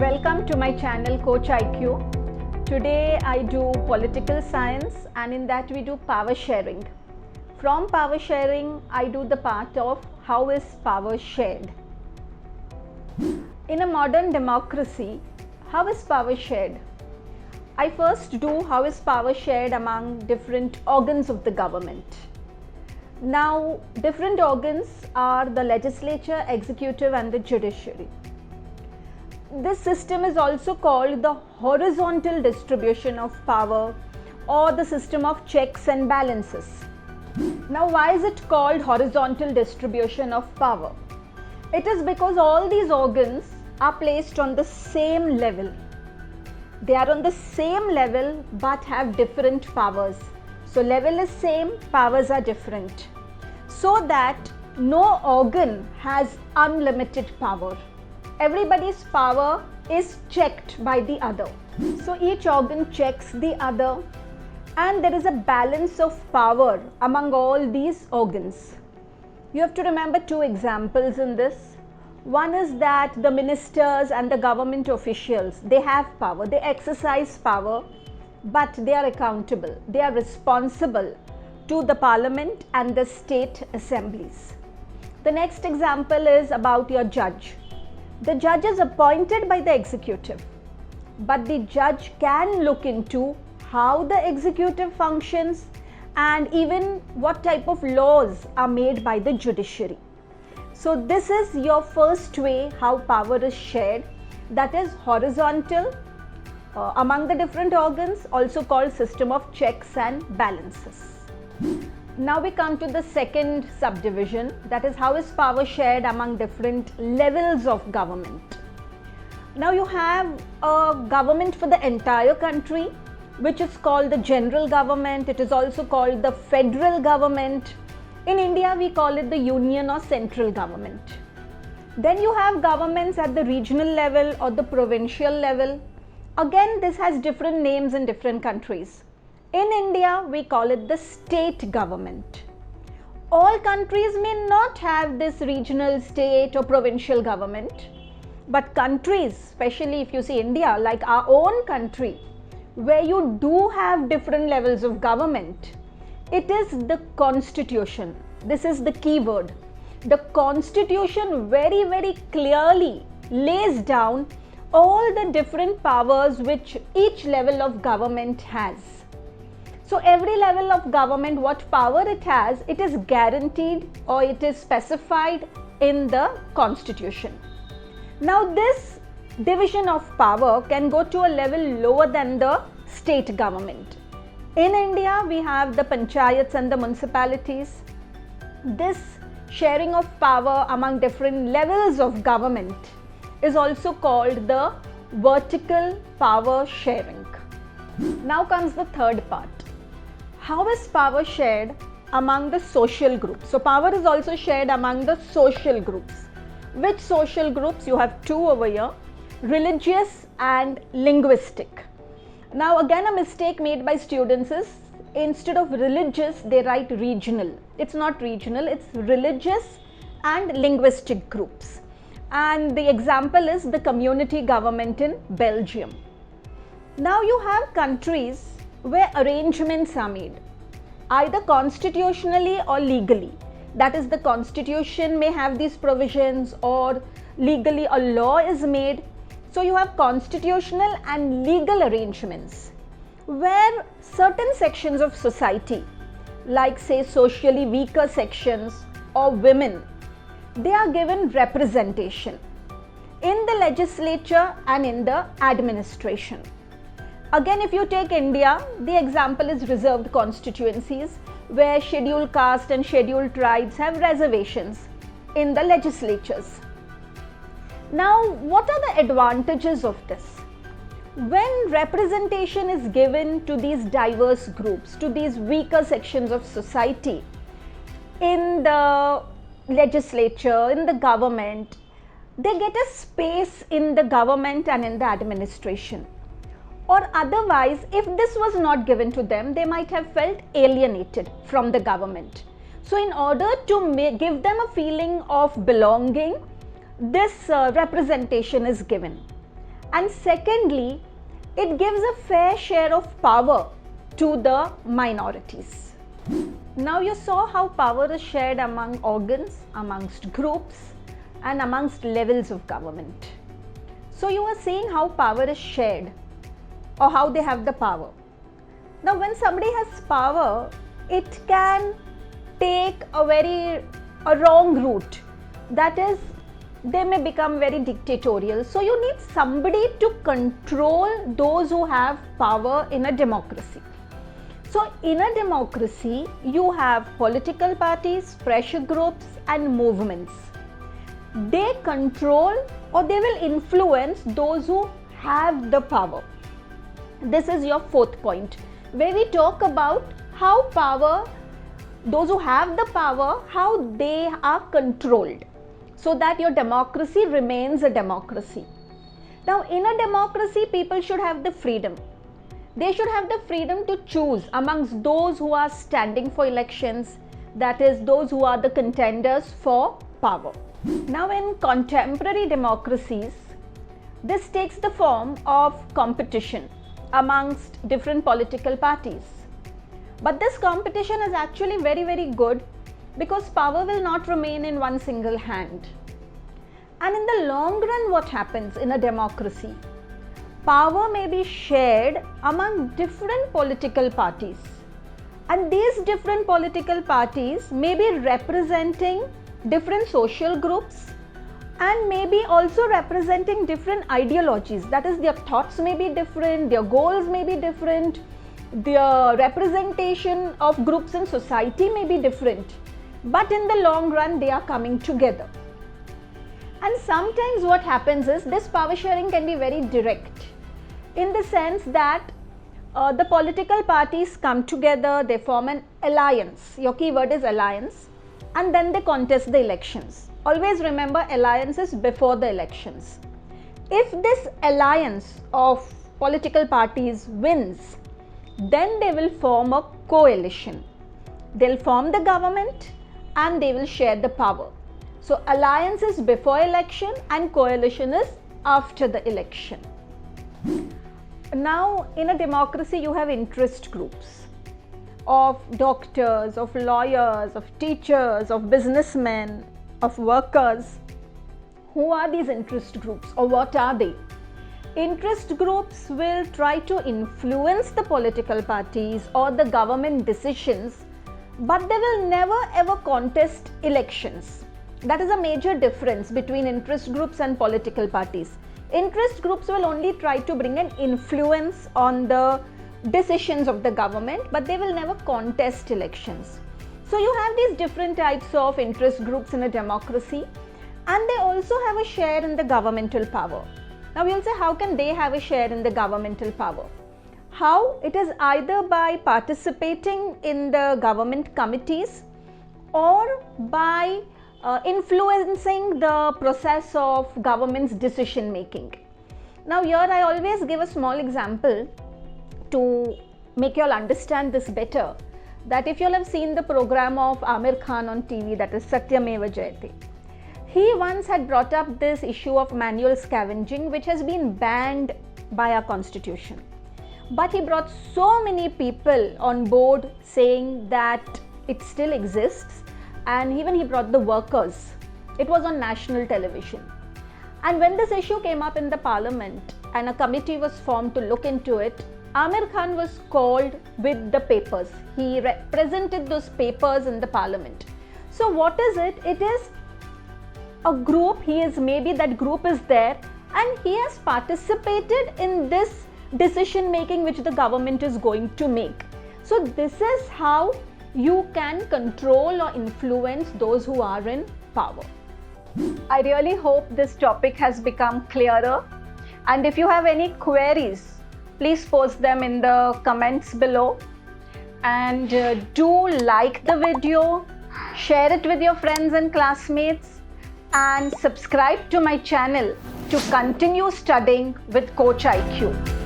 Welcome to my channel Coach IQ. Today I do political science, and in that we do power sharing. From power sharing I do the part of how is power shared. In a modern democracy, how is power shared? I first do how is power shared among different organs of the government. Now, different organs are the legislature, executive and the judiciary. This system is also called the horizontal distribution of power or the system of checks and balances. Now, why is it called horizontal distribution of power? It is because all these organs are placed on the same level. They are on the same level but have different powers. So level is same, powers are different. So that no organ has unlimited power. Everybody's power is checked by the other. So each organ checks the other, and there is a balance of power among all these organs. You have to remember two examples in this. One is that the ministers and the government officials, they have power, they exercise power, but they are accountable, they are responsible to the parliament and the state assemblies. The next example is about your judge. The judge is appointed by the executive, but the judge can look into how the executive functions and even what type of laws are made by the judiciary. So this is your first way how power is shared, that is horizontal among the different organs, also called system of checks and balances. Now we come to the second subdivision, that is how is power shared among different levels of government. Now you have a government for the entire country, which is called the general government. It is also called the federal government. In India, we call it the union or central government. Then you have governments at the regional level or the provincial level. Again, this has different names in different countries. In India, we call it the state government. All countries may not have this regional, state or provincial government, but countries, especially if you see India, like our own country, where you do have different levels of government, it is the constitution. This is the key word. The constitution very, very clearly lays down all the different powers which each level of government has. So every level of government, what power it has, it is guaranteed or it is specified in the constitution. Now this division of power can go to a level lower than the state government. In India, we have the panchayats and the municipalities. This sharing of power among different levels of government is also called the vertical power sharing. Now comes the third part. How is power shared among the social groups? So power is also shared among the social groups. Which social groups? You have two over here, religious and linguistic. Now again, a mistake made by students is instead of religious they write regional. It's not regional, it's religious and linguistic groups. And the example is the community government in Belgium. Now you have countries where arrangements are made, either constitutionally or legally. That is, the constitution may have these provisions or legally a law is made. So you have constitutional and legal arrangements where certain sections of society, like say socially weaker sections or women, they are given representation in the legislature and in the administration. Again, if you take India, the example is reserved constituencies where scheduled caste and scheduled tribes have reservations in the legislatures. Now, what are the advantages of this? When representation is given to these diverse groups, to these weaker sections of society, in the legislature, in the government, they get a space in the government and in the administration. Or otherwise, if this was not given to them, they might have felt alienated from the government. So in order to give them a feeling of belonging, this representation is given. And secondly, it gives a fair share of power to the minorities. Now you saw how power is shared among organs, amongst groups, and amongst levels of government. So you are seeing how power is shared, or how they have the power. Now when somebody has power, it can take a wrong route. That is, they may become very dictatorial. So you need somebody to control those who have power in a democracy. So in a democracy, you have political parties, pressure groups, and movements. They control or they will influence those who have the power. This is your fourth point, where we talk about how power, those who have the power, how they are controlled, so that your democracy remains a democracy. Now in a democracy, people should have the freedom. They should have the freedom to choose amongst those who are standing for elections, that is, those who are the contenders for power. Now in contemporary democracies, this takes the form of competition amongst different political parties. But this competition is actually very good, because power will not remain in one single hand. And in the long run, what happens in a democracy? Power may be shared among different political parties. And these different political parties may be representing different social groups, and maybe also representing different ideologies. That is, their thoughts may be different, their goals may be different, their representation of groups in society may be different. But in the long run, they are coming together. And sometimes what happens is, this power sharing can be very direct, in the sense that the political parties come together, they form an alliance. Your keyword is alliance. And then they contest the elections. Always remember, alliance is before the elections. If this alliance of political parties wins, then they will form a coalition. They'll form the government and they will share the power. So alliance is before election and coalition is after the election. Now in a democracy, you have interest groups of doctors, of lawyers, of teachers, of businessmen, of workers. Who are these interest groups, or what are they? Interest groups will try to influence the political parties or the government decisions, but they will never ever contest elections. That is a major difference between interest groups and political parties. Interest groups will only try to bring an influence on the decisions of the government, but they will never contest elections. So you have these different types of interest groups in a democracy, and they also have a share in the governmental power. Now you'll say, how can they have a share in the governmental power? How? It is either by participating in the government committees, or by influencing the process of government's decision making. Now here I always give a small example to make you all understand this better, that if you all have seen the program of Amir Khan on TV, that is Satyameva Jayate, he once had brought up this issue of manual scavenging, which has been banned by our constitution. But he brought so many people on board saying that it still exists, and even he brought the workers. It was on national television. And when this issue came up in the parliament and a committee was formed to look into it, Amir Khan was called with the papers. He presented those papers in the parliament. So what is it? It is a group. Maybe that group is there, and he has participated in this decision making which the government is going to make. So this is how you can control or influence those who are in power. I really hope this topic has become clearer, and if you have any queries, please post them in the comments below, and do like the video, share it with your friends and classmates, and subscribe to my channel to continue studying with Coach IQ.